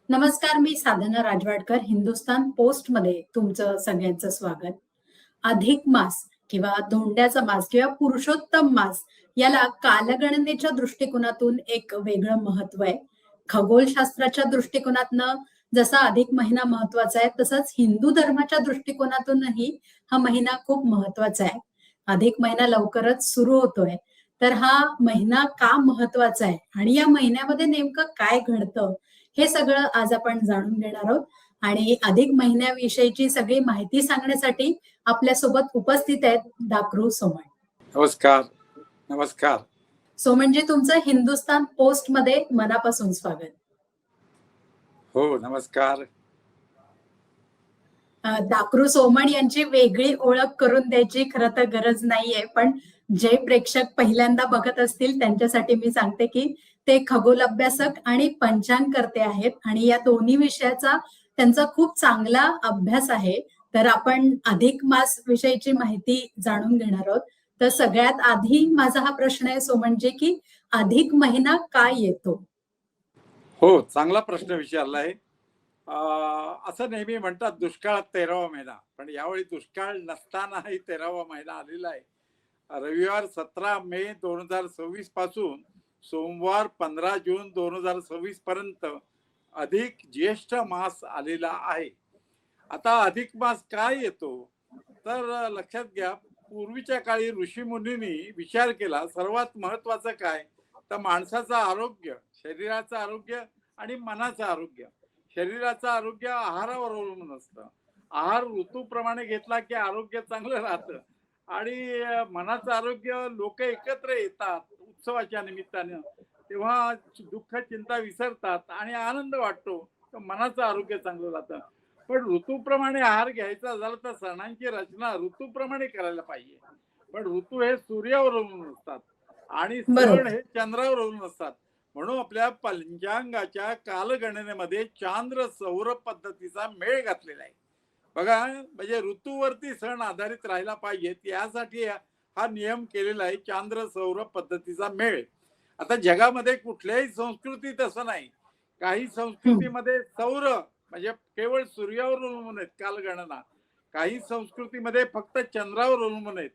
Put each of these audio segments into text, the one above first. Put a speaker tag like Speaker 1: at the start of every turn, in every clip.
Speaker 1: नमस्कार, मी साधना राजवाडकर. हिंदुस्तान पोस्टमध्ये तुमचं सगळ्यांचं स्वागत. अधिक मास किंवा धोंड्याचा मास किंवा पुरुषोत्तम मास याला कालगणनेच्या दृष्टिकोनातून एक वेगळं महत्व आहे. खगोलशास्त्राच्या दृष्टिकोनातनं जसा अधिक महिना महत्वाचा आहे, तसंच हिंदू धर्माच्या दृष्टिकोनातूनही हा महिना खूप महत्वाचा आहे. अधिक महिना लवकरच सुरू होतोय. तर हा महिना का महत्वाचा आहे आणि या महिन्यामध्ये नेमकं काय घडतं, हे सगळं आज आपण जाणून घेणार आहोत. आणि अधिक महिन्याविषयीची सगळी माहिती सांगण्यासाठी आपल्यासोबत उपस्थित आहेत दाकरू सोमण.
Speaker 2: नमस्कार. नमस्कार.
Speaker 1: सोमणजी, तुमचं हिंदुस्तान पोस्ट मध्ये मनापासून स्वागत.
Speaker 2: हो, नमस्कार.
Speaker 1: दाकरू सोमण यांची वेगळी ओळख करून द्यायची खरं तर गरज नाहीये, पण जे प्रेक्षक पहिल्यांदा बघत असतील त्यांच्यासाठी मी सांगते की ते खगोल अभ्यासक आणि पंचांगकर्ते आहेत आणि या दोन्ही विषयाचा त्यांचा खूप चांगला अभ्यास आहे. तर आपण अधिक मास विषयीची माहिती जाणून घेणार आहोत. तर सगळ्यात आधी माझा हा प्रश्न आहे सोमणजी, की अधिक महिना का येतो?
Speaker 2: हो, चांगला प्रश्न विचारलाय. असं नेहमी म्हणतात दुष्काळात 13वा महिना, पण यावेळी दुष्काळ नसतानाही 13वा महिना आलेला आहे. रविवार 17 मे 2026 पासून सोमवार 15 जून 2026 पर्यंत अधिक ज्येष्ठ मास आलेला आहे. आता अधिक मास काय येतो, तर लक्षात घ्या, पूर्वीच्या काळी ऋषीमुनींनी विचार केला सर्वात महत्वाचं काय, तर माणसाचं आरोग्य, शरीराचं आरोग्य आणि मनाचं आरोग्य. शरीराचं आरोग्य आहारावर अवलंबून असतं. आहार ऋतूप्रमाणे घेतला की आरोग्य चांगलं राहतं. आणि मनाचं आरोग्य, लोक एकत्र येतात उत्सवाच्या निमित्तानं, तेव्हा दुःख चिंता विसरतात आणि आनंद वाटतो, तर मनाचं आरोग्य चांगलं राहतं. पण ऋतूप्रमाणे आहार घ्यायचा झाला तर सणांची रचना ऋतूप्रमाणे करायला पाहिजे. पण ऋतू हे सूर्यावर अवलंबून असतात आणि सण
Speaker 1: बरोबर.
Speaker 2: हे चंद्रावर अवलंबून असतात. म्हणून आपल्या पंचांगाच्या कालगणनेमध्ये चांद्र सौर पद्धतीचा मेळ घातलेला आहे. बघा, म्हणजे ऋतूवरती सण आधारित राहायला पाहिजेत यासाठी हा नियम केलेला आहे, चांद्र सौर पद्धतीचा मेळ. आता जगामध्ये कुठल्याही संस्कृतीत असं नाही. काही
Speaker 1: हम्म.
Speaker 2: संस्कृतीमध्ये सौर म्हणजे केवळ सूर्यावर अवलंबून आहेत कालगणना. काही संस्कृतीमध्ये फक्त चंद्रावर अवलंबून आहेत.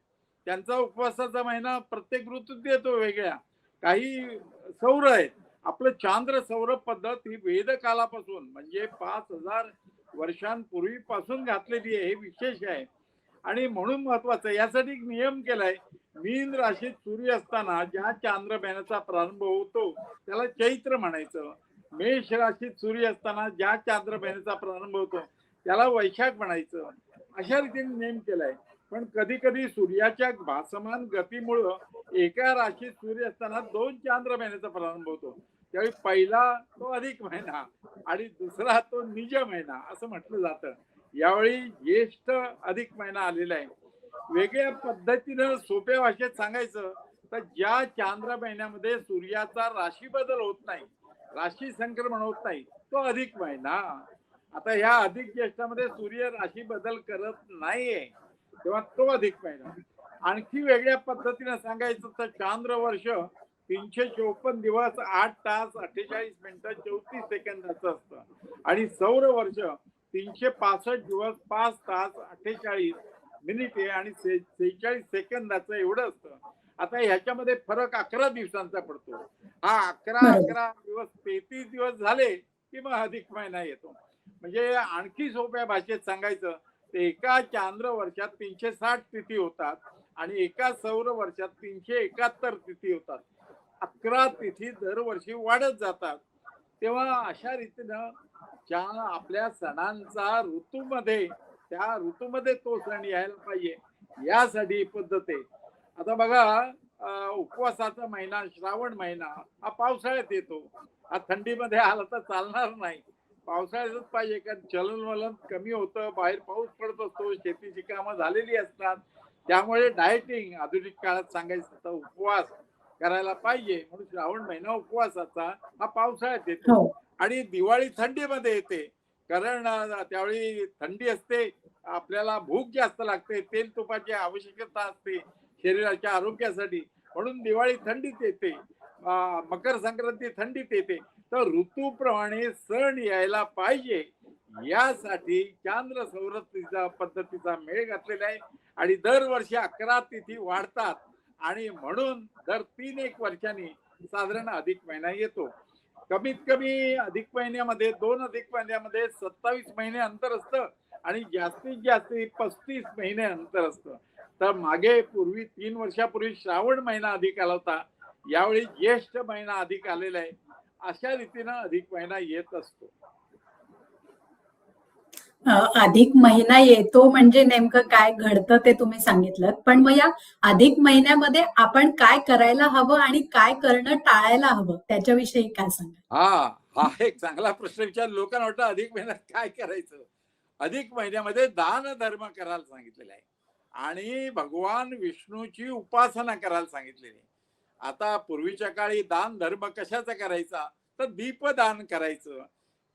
Speaker 2: त्यांचा उपवासाचा महिना प्रत्येक ऋतूत येतो वेगळ्या. काही सौर आहेत. आपलं चांद्र सौर पद्धत ही वेद कालापासून म्हणजे 5000 वर्षांपूर्वीपासून घातलेली आहे. हे विशेष आहे आणि म्हणून महत्वाचं आहे. यासाठी एक नियम केलाय. मीन राशीत सूर्य असताना ज्या चांद्र महिन्याचा प्रारंभ होतो त्याला चैत्र म्हणायचं. मेष राशीत सूर्य असताना ज्या चांद्र महिन्याचा प्रारंभ होतो त्याला वैशाख म्हणायचं. अशा रीतीने नेम केलाय. पण कधी कधी सूर्याच्या भासमान गतीमुळं एका राशीत सूर्य असताना 2 चांद्र महिन्याचा प्रारंभ होतो. त्यावेळी पहिला तो अधिक महिना आणि दुसरा तो निज महिना असं म्हटलं जातं. यावेळी ज्येष्ठ अधिक महिना आलेला आहे. वेगळ्या पद्धतीनं सोप्या भाषेत सांगायचं तर ज्या चांद्र महिन्यामध्ये सूर्याचा राशी बदल होत नाही, राशी संक्रमण होत नाही, तो अधिक महिना. आता ह्या अधिक ज्येष्ठामध्ये सूर्य राशी बदल करत नाहीये, तेव्हा तो अधिक महिना. आणखी वेगळ्या पद्धतीने सांगायचं तर चांद्र वर्ष 354 दिवस 8 तास 48 मिनिटं 34 सेकंदाचं असतं आणि सौर वर्ष 365 दिवस 5 तास 48 मिनिटे आणि 46 सेकंदाचं एवढं असतं. आता ह्याच्यामध्ये फरक 11 दिवसांचा पडतो. हा 11
Speaker 1: बरोबर.
Speaker 2: 11 दिवस 33 दिवस झाले की मग अधिक महिना येतो. म्हणजे आणखी सोप्या भाषेत सांगायचं तर एका चांद्र वर्षात 360 तिथी होतात आणि एका सौर वर्षात 371 तिथी होतात. 11 तिथी दरवर्षी वाढत जातात. तेव्हा अशा रीतीनं ज्या आपल्या सणांचा ऋतूमध्ये, त्या ऋतूमध्ये तो सण यायला पाहिजे यासाठी पद्धत आहे. आता बघा, उपवासाचा महिना श्रावण महिना हा पावसाळ्यात येतो. हा थंडीमध्ये आला तर चालणार नाही. पावसाळ्यातच पाहिजे, कारण चलनवलन कमी होतं, बाहेर पाऊस पडत असतो, शेतीची कामं झालेली असतात. त्यामुळे डायटिंग आधुनिक काळात सांगायचं तर उपवास करायला पाहिजे. म्हणून श्रावण महिना उपवासाचा हा पावसाळ्यात येतो.
Speaker 1: हो.
Speaker 2: आणि दिवाळी थंडीमध्ये येते, कारण त्यावेळी थंडी असते, आपल्याला भूक जास्त लागते, तेल तुपाची आवश्यकता असते शरीराच्या आरोग्यासाठी, म्हणून दिवाळी थंडीत येते. मकर संक्रांती थंडीत येते. तर ऋतूप्रमाणे सण यायला पाहिजे यासाठी चांद्र सौरतीचा पद्धतीचा मेळ घातलेला आहे. आणि दरवर्षी 11 तिथी वाढतात आणि म्हणून दर 3-1 वर्षांनी साधारण अधिक महिना येतो. कमीत कमी अधिक महिन्यामध्ये 2 अधिक महिन्यामध्ये 27 महिने अंतर असतं आणि जास्तीत जास्त 35 महिने अंतर असतं. तर मागे पूर्वी 3 वर्षापूर्वी श्रावण महिना अधिक आला होता. यावेळी ज्येष्ठ महिना अधिक आलेला आहे. अशा रीतीनं अधिक महिना येत असतो.
Speaker 1: अधिक महिना येतो म्हणजे नेमकं काय घडतं ते तुम्ही सांगितलं. पण मग या अधिक महिन्यामध्ये आपण काय करायला हवं आणि काय करणं टाळायला हवं त्याच्याविषयी काय सांगाल?
Speaker 2: हा हा एक चांगला प्रश्न विचार. लोकांना वाटतं अधिक महिन्यात काय करायचं. अधिक महिन्यामध्ये दान धर्म करायला सांगितलेलं आहे आणि भगवान विष्णूची उपासना करायला सांगितलेली आहे. आता पूर्वीच्या काळी दान धर्म कशाचा करायचा, तर दीपदान करायचं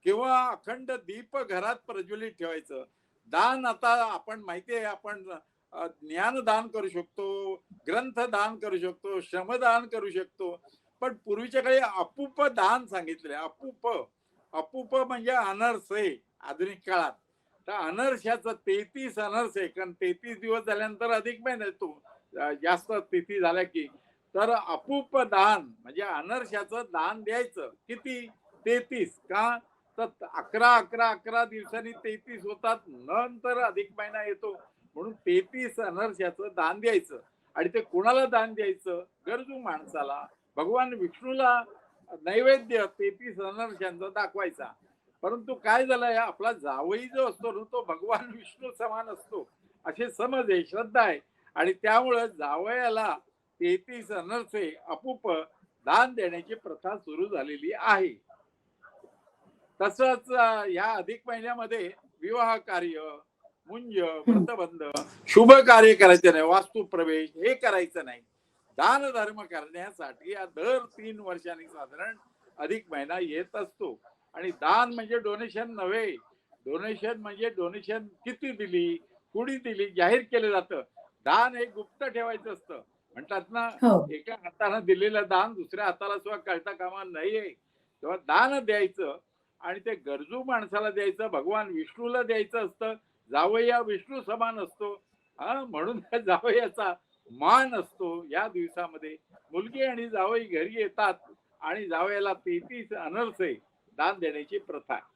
Speaker 2: किंवा अखंड दीप घरात प्रज्वलित ठेवायचं. दान आता आपण माहिती आहे, आपण ज्ञानदान करू शकतो, ग्रंथदान करू शकतो, श्रमदान करू शकतो. पण पूर्वीच्या काळी अपूप दान सांगितले. अपूप अपूप म्हणजे अनर्स आहे आधुनिक काळात. तर अनर्शाचं 33 अनर्स आहे, कारण 33 दिवस झाल्यानंतर अधिक महिना येतो जास्त तिथी झाल्या की. तर अपूप दान म्हणजे अनर्शाचं दान द्यायचं. किती? 33. का? तर 11 दिवसांनी 33 होतात, नंतर अधिक महिना येतो. म्हणून 33 अनर्शाचं दान द्यायचं. आणि ते कोणाला दान द्यायचं? गरजू माणसाला. भगवान विष्णूला नैवेद्य 33 अनर्शांचा दाखवायचा. परंतु काय झालंय, आपला जावई जो असतो ना तो भगवान विष्णू समान असतो असे समज आहे, श्रद्धा आहे. आणि त्यामुळं जावयाला 33 अनर्से अपूप दान देण्याची प्रथा सुरू झालेली आहे. तसंच या अधिक महिन्यामध्ये विवाह कार्य, मुंज,
Speaker 1: हं.
Speaker 2: व्रतबंध, शुभ कार्य करायचे नाही, वास्तू प्रवेश हे करायचं नाही. दान धर्म करण्यासाठी या दर 3 वर्षांनी साधारण अधिक महिना येत असतो. आणि दान म्हणजे डोनेशन नव्हे. डोनेशन म्हणजे डोनेशन किती दिली, कुणी दिली जाहीर केलं जातं. दान हे गुप्त ठेवायचं असतं. म्हणतात ना,
Speaker 1: हो.
Speaker 2: एका हाताने दिलेलं दान दुसऱ्या हाताला सुद्धा कळता कामा नये. तेव्हा दान द्यायचं आणि ते गरजू माणसाला द्यायचं, भगवान विष्णूला द्यायचं असतं. जावई हा विष्णू समान असतो. म्हणून त्या जावयाचा मान असतो. या दिवसामध्ये मुलगी आणि जावई घरी येतात आणि जावयाला 33 अनर्से दान देण्याची प्रथा आहे.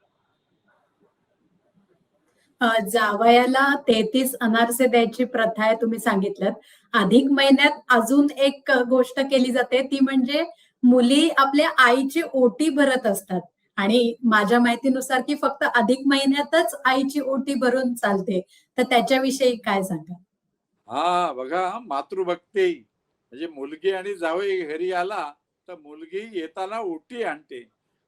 Speaker 1: जावयाला 33 अनारसे द्यायची प्रथा आहे तुम्ही सांगितलंत. अधिक महिन्यात अजून एक गोष्ट केली जाते ती म्हणजे मुली आपल्या आईची ओटी भरत असतात आणि माझ्या माहितीनुसार की फक्त अधिक महिन्यातच आईची ओटी भरून चालते. तर त्याच्याविषयी काय सांगाल?
Speaker 2: बघा, मातृभक्ती म्हणजे मुलगी आणि जावई घरी आला तर मुलगी येताना ओटी आणते,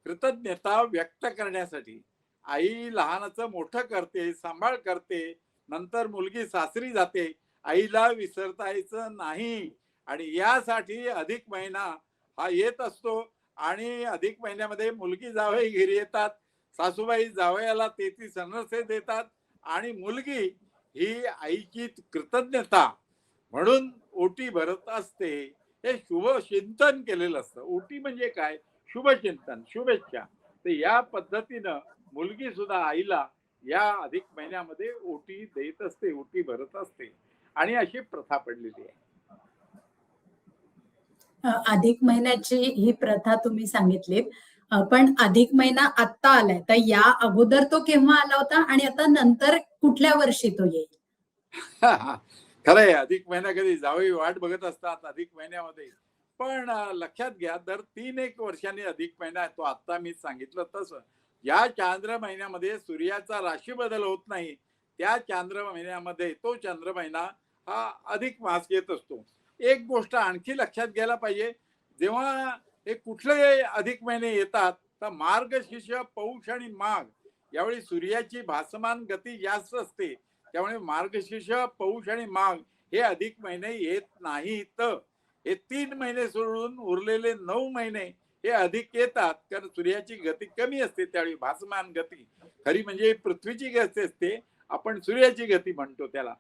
Speaker 2: कृतज्ञता व्यक्त करण्यासाठी. आई लहानाचं मोठं करते, सांभाळ करते. नंतर मुलगी सासरी जाते. आईला विसरता नाही. आणि यासाठी अधिक महिना हा येत असतो. आणि अधिक महिन्यामध्ये मुलगी जावई घरी येतात. सासूबाई जावयाला 33 अनर्से देतात आणि मुलगी ही आईची कृतज्ञता म्हणून ओटी भरत असते. हे शुभ चिंतन केलेलं असतं. ओटी म्हणजे काय? शुभचिंतन, शुभेच्छा. तर या पद्धतीनं मुलगी सुद्धा आईला या अधिक महिन्यामध्ये ओटी देत असते, ओटी भरत असते. आणि अशी प्रथा पडलेली आहे.
Speaker 1: अधिक महिन्याची ही प्रथा तुम्ही सांगितलीत. पण अधिक महिना आत्ता आलाय, तर या अगोदर तो केव्हा आला होता आणि आता नंतर कुठल्या वर्षी तो येईल?
Speaker 2: खरंय, अधिक महिना कधी जावई वाट बघत असतात अधिक महिन्यामध्ये. पण लक्षात घ्या, दर 3-1 वर्षांनी अधिक महिना येतो. आता मी सांगितलं तसं. या चांद्र महिन्यामध्ये सूर्याचा राशी बदल होत नाही. त्या चांद्र महिन्यामध्ये तो चंद्र महिना हा अधिक मास येत असतो. एक गोष्ट आणखी लक्षात घ्यायला पाहिजे, जेव्हा हे कुठले अधिक महिने येतात तर मार्गशीर्ष, पौष आणि माघ यावेळी सूर्याची भासमान गती जास्त असते. त्यामुळे मार्गशीर्ष, पौष आणि माघ हे अधिक महिने येत नाहीत. हे 3 महिने सोडून उरलेले 9 महिने हे अधिक येतात, कारण सूर्याची गती कमी असते त्यावेळी, भासमान गती. खरी म्हणजे पृथ्वीची गती असते, आपण सूर्याची गती म्हणतो त्याला.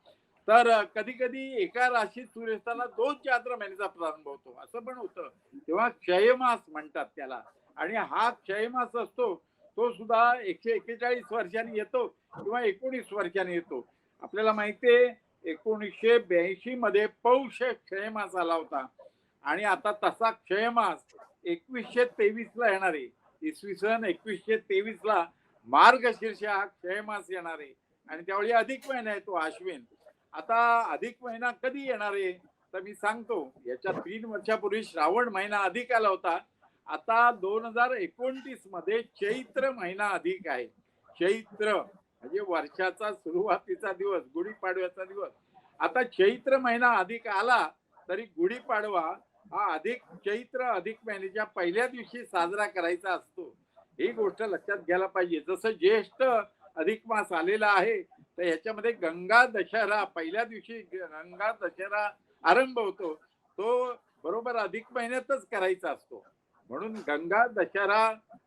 Speaker 2: तर कधी कधी एका राशीत सूर्य असताना 2 चांद्र महिन्याचा प्रारंभ होतो असं पण होतं. तेव्हा क्षयमास म्हणतात त्याला. आणि हा क्षयमास असतो तो सुद्धा 141 वर्षांनी येतो किंवा 19 वर्षांनी येतो. आपल्याला माहितीये 1982 मध्ये पौष क्षयमास आला होता आणि आता तसा क्षयमास 2123 ला येणार आहे. इसवी सन 2123 ला मार्गशीर्ष हा क्षयमास येणार आहे आणि त्यावेळी अधिक महिना आहे तो अश्विन. आता अधिक महिना कधी येणार आहे तर मी सांगतो. याच्या 3 वर्षापूर्वी श्रावण महिना अधिक आला होता. आता 2029 मध्ये चैत्र महिना अधिक आहे. चैत्र म्हणजे वर्षाचा सुरुवातीचा दिवस, गुढीपाडव्याचा दिवस. आता चैत्र महिना अधिक आला तरी गुढीपाडवा हा अधिक चैत्र अधिक महिन्याच्या पहिल्या दिवशी साजरा करायचा असतो. ही गोष्ट लक्षात घ्यायला पाहिजे. जसं ज्येष्ठ अधिक मास आलेला आहे तर ह्याच्यामध्ये गंगा दशहरा पहिल्या दिवशी गंगा दशहरा आरंभ होतो. तो बरोबर अधिक महिन्यातच करायचा असतो. म्हणून गंगा दशहरा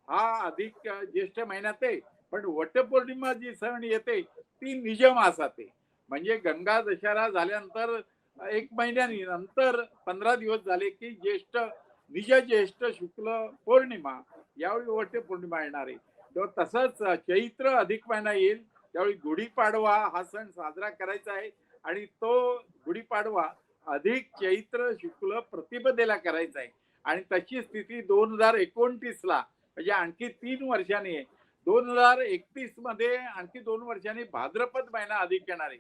Speaker 2: हा अधिक ज्येष्ठ महिन्यात आहे. पण वटपौर्णिमा जी सण येते ती निज मासात आहे. म्हणजे गंगा दशहरा झाल्यानंतर 1 महिन्यानी नंतर 15 दिवस झाले की ज्येष्ठ निज ज्येष्ठ शुक्ल पौर्णिमा यावेळी वटपौर्णिमा येणार आहे. तेव्हा तसंच चैत्र अधिक महिना येईल त्यावेळी गुढीपाडवा हा सण साजरा करायचा आहे आणि तो गुढीपाडवा अधिक चैत्र शुक्ल प्रतिपदेला करायचा आहे. आणि तशी स्थिती 2029 ला म्हणजे आणखी 3 वर्षांनी आहे. 2031 मध्ये आणखी 2 वर्षांनी भाद्रपद महिना अधिक येणार आहे.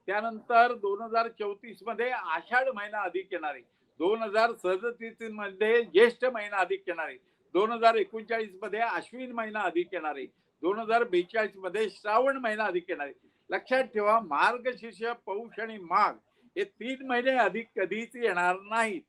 Speaker 2: त्यानंतर 2034 मध्ये आषाढ महिना अधिक येणार आहे. 2037 मध्ये ज्येष्ठ महिना अधिक येणार आहे. 2039 मध्ये अश्विन महिना अधिक येणार आहे. 2042 मध्ये श्रावण महिना अधिक येणार आहे. लक्षात ठेवा मार्गशीर्ष पौष आणि माघ हे 3 महिने अधिक कधीच येणार नाहीत.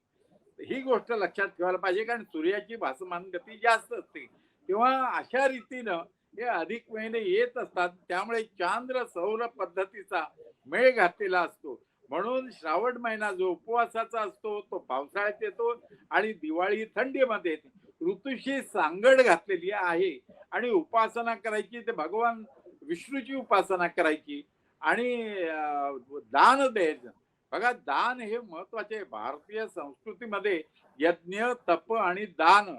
Speaker 2: ही गोष्ट लक्षात ठेवायला पाहिजे कारण सूर्याची भासमान गती जास्त असते. तेव्हा अशा रीतीनं हे अधिक महिने येत असतात. त्यामुळे चांद्र सौर पद्धतीचा मेळ घातलेला असतो. म्हणून श्रावण महिना जो उपवासाचा असतो तो पावसाळ्यात येतो आणि दिवाळी थंडीमध्ये येते. ऋतूशी सांगड घातलेली आहे आणि उपासना करायची ते भगवान विष्णूची उपासना करायची आणि दान द्यायचं. बघा दान हे महत्वाचे. भारतीय संस्कृतीमध्ये यज्ञ तप आणि दान.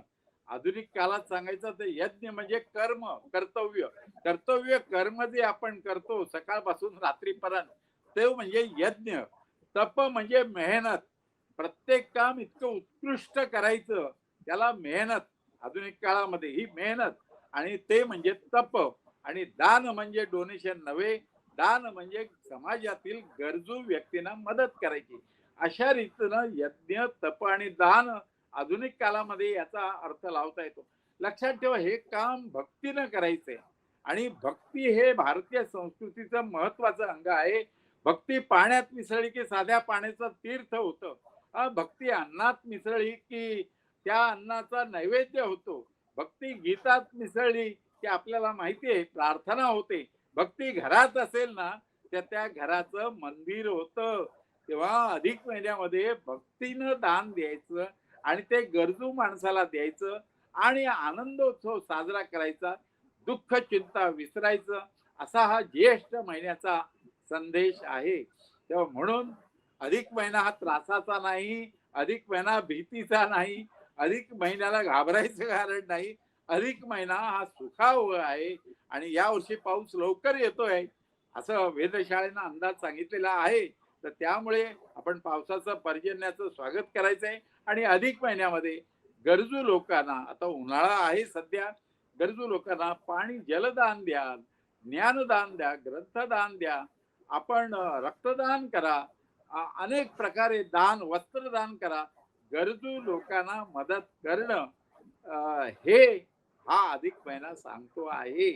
Speaker 2: आधुनिक काळात सांगायचं तर यज्ञ म्हणजे कर्म कर्तव्य. कर्तव्य कर्म जे आपण करतो सकाळपासून रात्रीपर्यंत ते म्हणजे यज्ञ. तप म्हणजे मेहनत. प्रत्येक काम इतकं उत्कृष्ट करायचं त्याला मेहनत. आधुनिक काळामध्ये ही मेहनत आणि ते म्हणजे तप. आणि दान म्हणजे डोनेशन नव्हे. दान म्हणजे समाजातील गरजू व्यक्तींना मदत करायची. अशा रीतीनं यज्ञ तप आणि दान आधुनिक काळामध्ये याचा अर्थ लावता येतो. लक्षात ठेवा हे काम भक्तीनं करायचंय आणि भक्ती हे भारतीय संस्कृतीचं महत्वाचं अंग आहे. भक्ती पाण्यात मिसळली की साध्या पाण्याचं तीर्थ होतं. भक्ती अन्नात मिसळली की त्या अन्नाचा नैवेद्य होतो. भक्ती गीतात मिसळली की आपल्याला माहिती आहे प्रार्थना होते. भक्ती घरात असेल ना तर त्या घराचं मंदिर होतं. तेव्हा अधिक महिन्यामध्ये भक्तीनं दान द्यायचं आणि ते गरजू माणसाला द्यायचं आणि आनंदोत्सव साजरा करायचा. दुःख चिंता विसरायचं असा हा ज्येष्ठ महिन्याचा संदेश आहे. तेव्हा म्हणून अधिक महिना हा त्रासाचा नाही. अधिक महिना भीतीचा नाही. अधिक महिन्याला घाबरायचं कारण नाही. अधिक महिना हा सुखावह आहे आणि यावर्षी पाऊस लवकर येतोय असं वेधशाळेनं अंदाज सांगितलेला आहे. तर त्यामुळे आपण पावसाचं पर्जन्याचं स्वागत करायचंय आणि अधिक महिन्यामध्ये गरजू लोकांना आता उन्हाळा आहे सध्या गरजू लोकांना पाणी जलदान द्या, ज्ञानदान द्या, ग्रंथदान द्या, आपण रक्तदान करा, अनेक प्रकारे दान वस्त्रदान करा. गरजू लोकांना मदत करणं हे हा अधिक महिना सांगतो आहे.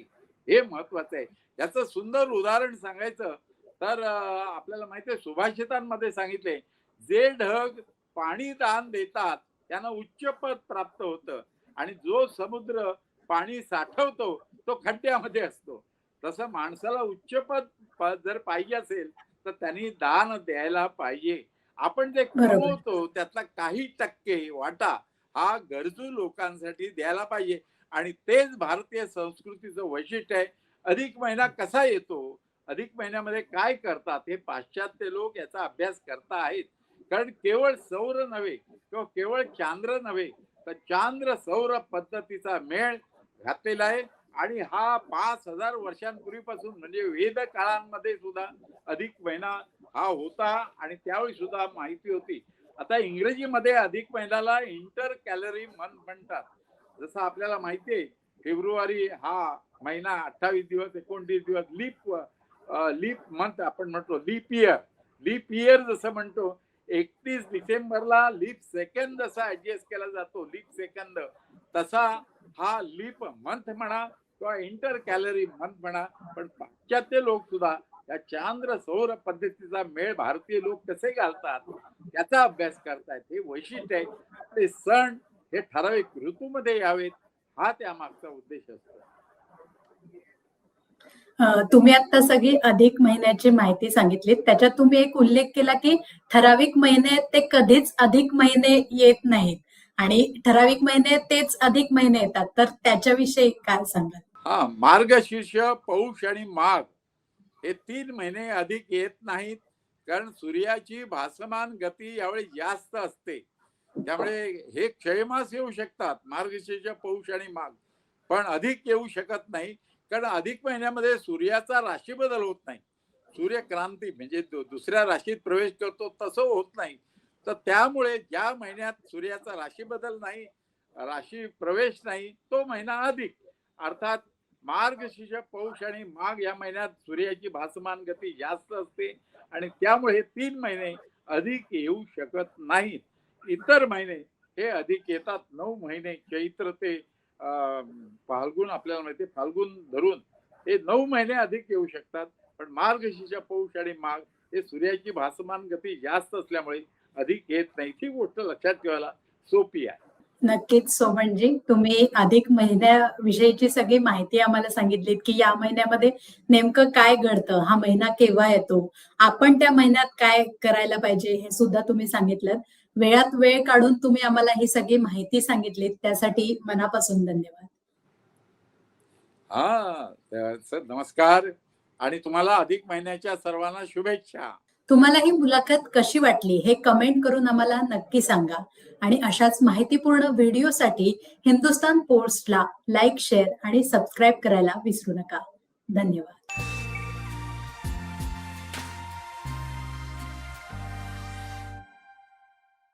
Speaker 2: हे महत्वाचं आहे. याचं सुंदर उदाहरण सांगायचं तर आपल्याला माहिती आहे सुभाषितांमध्ये सांगितले जे ढग पाणी दान देतात त्यांना उच्च पद प्राप्त होतं आणि जो समुद्र पाणी साठवतो तो खड्ड्यामध्ये असतो. तसं माणसाला उच्च पद जर पाहिजे असेल तर त्यांनी दान द्यायला पाहिजे. आपण जे
Speaker 1: बरोबर.
Speaker 2: कमवतो त्यातला काही टक्के वाटा हा गरजू लोकांसाठी द्यायला पाहिजे आणि तेच भारतीय संस्कृतीचं वैशिष्ट्य आहे. अधिक महिना कसा येतो अधिक महिन्यामध्ये काय करतात हे पाश्चात्य लोक याचा अभ्यास करता आहेत. कारण केवळ सौर नव्हे किंवा केवळ चांद्र नव्हे तर चांद्र सौर पद्धतीचा मेळ घातलेला आहे. आणि हा 5000 वर्षांपूर्वीपासून म्हणजे वेद काळांमध्ये सुद्धा अधिक महिना हा होता आणि त्यावेळी सुद्धा माहिती होती. आता इंग्रजीमध्ये अधिक महिन्याला इंटर कॅलरी मंथ म्हणतात. जसं आपल्याला माहिती आहे फेब्रुवारी हा महिना 28 दिवस 29 दिवस लीप मंथ आपण म्हणतो, लीप इयर जसं म्हणतो. 31 डिसेंबरला लीप सेकंद जसा ऍडजस्ट केला जातो, लीप सेकंद, तसा हा लीप मंथ म्हणा किंवा इंटर कॅलरी मंथ म्हणा. पण पाश्चात्य लोक सुद्धा या चांद्र सौर पद्धतीचा मेळ भारतीय लोक कसे घालतात याचा अभ्यास करतायत. हे वैशिष्ट्य आहे. आपले सण हे ठराविक ऋतूमध्ये यावेत हा त्यामागचा उद्देश असतो.
Speaker 1: तुम्ही आता सगळी अधिक महिन्याची माहिती सांगितली. त्याच्यात तुम्ही एक उल्लेख केला की ठराविक महिने ते कधीच अधिक महिने येत नाहीत आणि ठराविक महिने तेच अधिक महिने येतात. तर त्याच्याविषयी काय सांगाल?
Speaker 2: हा, मार्गशीर्ष, पौष आणि माघ हे 3 महिने अधिक येत नाहीत. कारण सूर्याची भासमान गती यावेळी जास्त असते. त्यामुळे हे क्षयमास येऊ शकतात, मार्गशीर्ष, पौष आणि माघ, पण अधिक येऊ शकत नाही. कारण अधिक महिन्यामध्ये सूर्याचा राशी बदल होत नाही. सूर्यक्रांती म्हणजे दुसऱ्या राशीत प्रवेश करतो तसं होत नाही. तर त्यामुळे ज्या महिन्यात सूर्याचा राशी बदल नाही, राशी प्रवेश नाही, तो महिना अधिक. अर्थात मार्गशीर्ष, पौष आणि माघ या महिन्यात सूर्याची भासमान गती जास्त असते आणि त्यामुळे हे 3 महिने अधिक येऊ शकत नाहीत. इतर महिने हे अधिक येतात. 9 महिने चैत्र ते फाल्गुन, आपल्याला माहिती फाल्गुन धरून हे 9 महिने अधिक येऊ शकतात. पण मार्गशीर्ष, पौष आणि माघ हे सूर्याची भासमान गती जास्त असल्यामुळे अधिक येत नाही. ही गोष्ट लक्षात ठेवायला सोपी आहे.
Speaker 1: नक्कीच सोमनजी, तुम्ही अधिक महिन्याविषयीची सगळी माहिती आम्हाला सांगितलीत की या महिन्यामध्ये नेमकं काय घडतं, हा महिना केव्हा येतो, आपण त्या महिन्यात काय करायला पाहिजे हे सुद्धा तुम्ही सांगितलं. वेळात वेळ काढून तुम्ही आम्हाला ही सगळी माहिती सांगितलीत त्यासाठी मनापासून धन्यवाद.
Speaker 2: सर नमस्कार आणि तुम्हाला अधिक महिन्याच्या सर्वांना शुभेच्छा.
Speaker 1: तुम्हाला ही मुलाखत कशी वाटली हे कमेंट करून आम्हाला नक्की सांगा आणि अशाच माहितीपूर्ण व्हिडिओसाठी हिंदुस्तान पोस्टला लाईक, शेअर आणि सबस्क्राईब करायला विसरू नका. धन्यवाद.